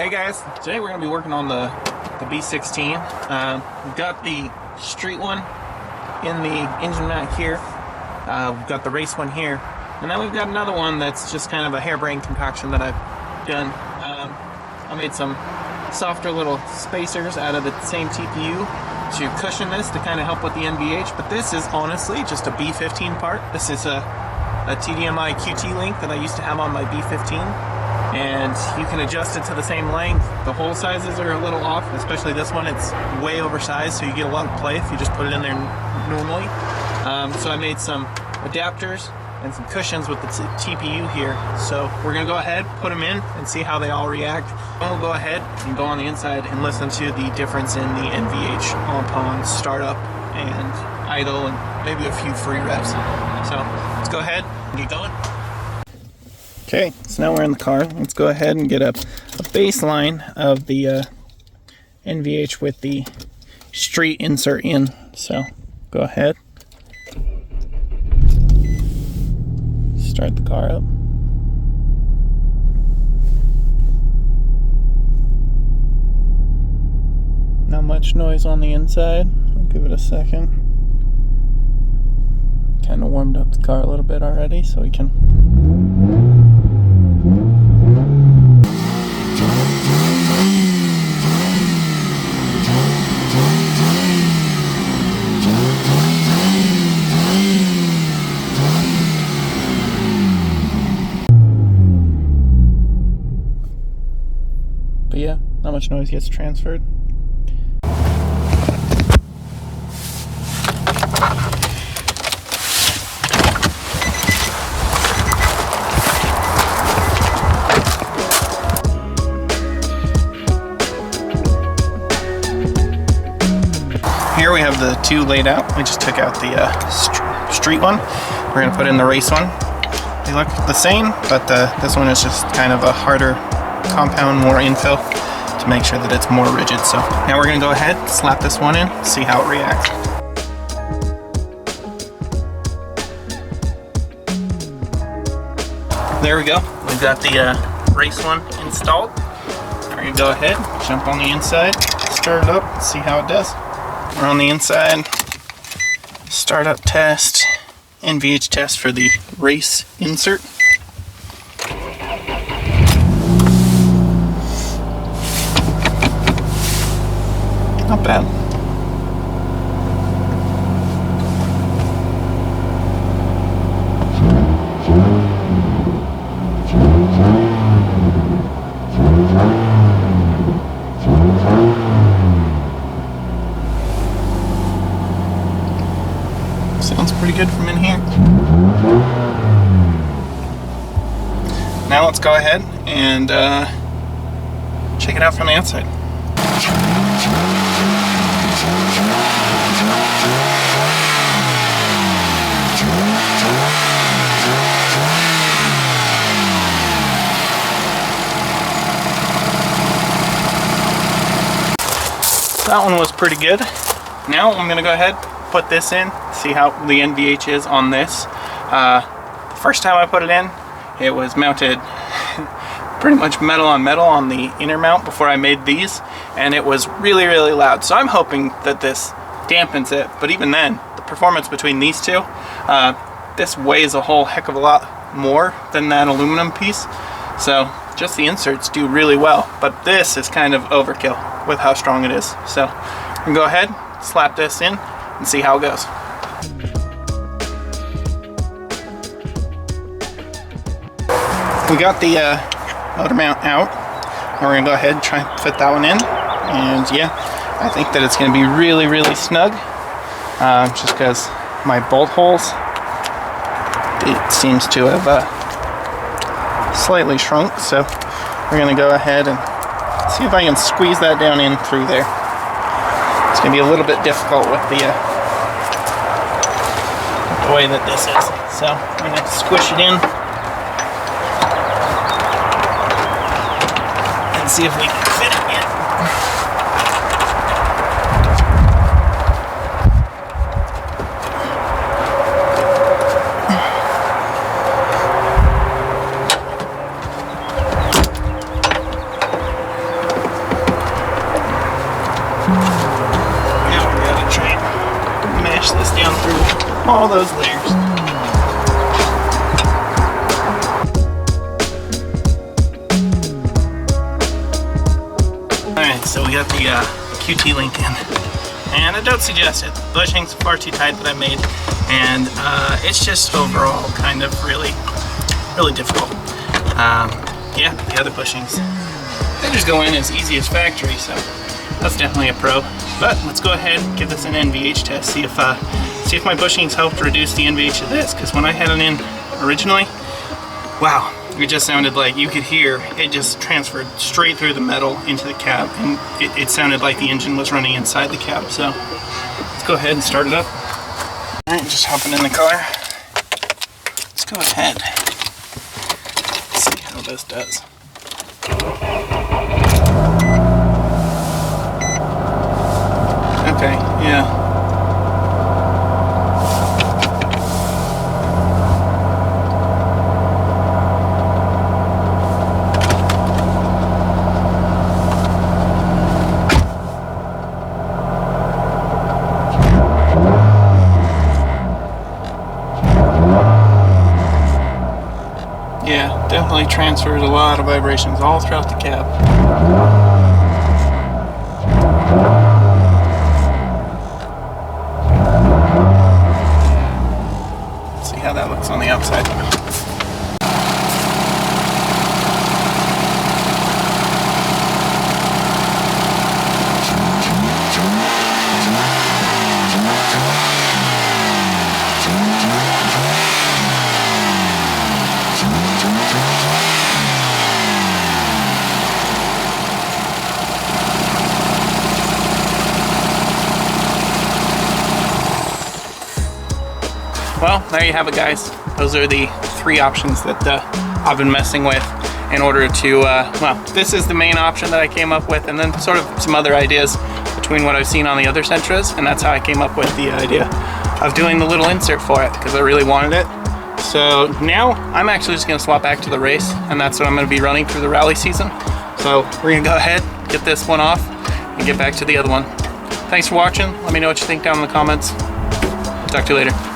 Hey guys, today we're going to be working on the B16. We've got the street one in the engine mount here. We've got the race one here. And then we've got another one that's just kind of a harebrained concoction that I've done. I made some softer little spacers out of the same TPU to cushion this to kind of help with the NVH. But this is honestly just a B15 part. This is a TDMI QT link that I used to have on my B15. And you can adjust it to the same length. The hole sizes are a little off, especially this one. It's way oversized, so you get a lot of play if you just put it in there normally. So I made some adapters and some cushions with the TPU here. So we're gonna go ahead, put them in, and see how they all react. And we'll go ahead and go on the inside and listen to the difference in the NVH on startup and idle, and maybe a few free revs. So let's go ahead and get going. Okay, so now we're in the car. Let's go ahead and get a baseline of the NVH with the street insert in. So go ahead, start the car up. Not much noise on the inside. I'll give it a second. Kind of warmed up the car a little bit already, so we can but yeah, not much noise gets transferred. Here we have the two laid out. We just took out the street one. We're going to put in the race one. They look the same, but this one is just kind of a harder compound, more infill to make sure that it's more rigid. So now we're going to go ahead, slap this one in, see how it reacts. There we go. We've got the race one installed. We're going to go ahead, jump on the inside, start it up, see how it does. We're on the inside, startup test, NVH test for the race insert. Not bad. Sounds pretty good from in here. Now let's go ahead and check it out from the outside. That one was pretty good. Now I'm going to go ahead, put this in, see how the NVH is on this. The first time I put it in, it was mounted pretty much metal on the inner mount before I made these, and it was really, really loud. So I'm hoping that this dampens it, but even then, the performance between these two, this weighs a whole heck of a lot more than that aluminum piece. So just the inserts do really well, but this is kind of overkill with how strong it is. So I'm gonna go ahead, slap this in, and see how it goes. We got the motor mount out. We're gonna go ahead and try and fit that one in. And yeah, I think that it's gonna be really, really snug. Just because my bolt holes, it seems to have slightly shrunk. So we're gonna go ahead and see if I can squeeze that down in through there. It's gonna be a little bit difficult with the way that this is. So I'm gonna squish it in and see if we can fit it in. all those layers. Alright, so we got the QT link in. And I don't suggest it. The bushings are far too tight that I made. And it's just overall kind of really difficult. Yeah, the other bushings, they just go in as easy as factory, so that's definitely a pro. But let's go ahead and give this an NVH test, see if my bushings helped reduce the NVH of this, because when I had it in originally, wow, it just sounded like you could hear it just transferred straight through the metal into the cab, and it sounded like the engine was running inside the cab. So let's go ahead and start it up. All right, just hopping in the car. Let's go ahead. Let's see how this does. Okay, yeah. Yeah, definitely transfers a lot of vibrations all throughout the cab. Let's see how that looks on the outside. Well, there you have it, guys. Those are the 3 options that I've been messing with in order to, well, this is the main option that I came up with, and then sort of some other ideas between what I've seen on the other Sentras, and that's how I came up with the idea of doing the little insert for it, because I really wanted it. So now I'm actually just going to swap back to the race, and that's what I'm going to be running through the rally season. So we're going to go ahead, get this one off, and get back to the other one. Thanks for watching. Let me know what you think down in the comments. Talk to you later.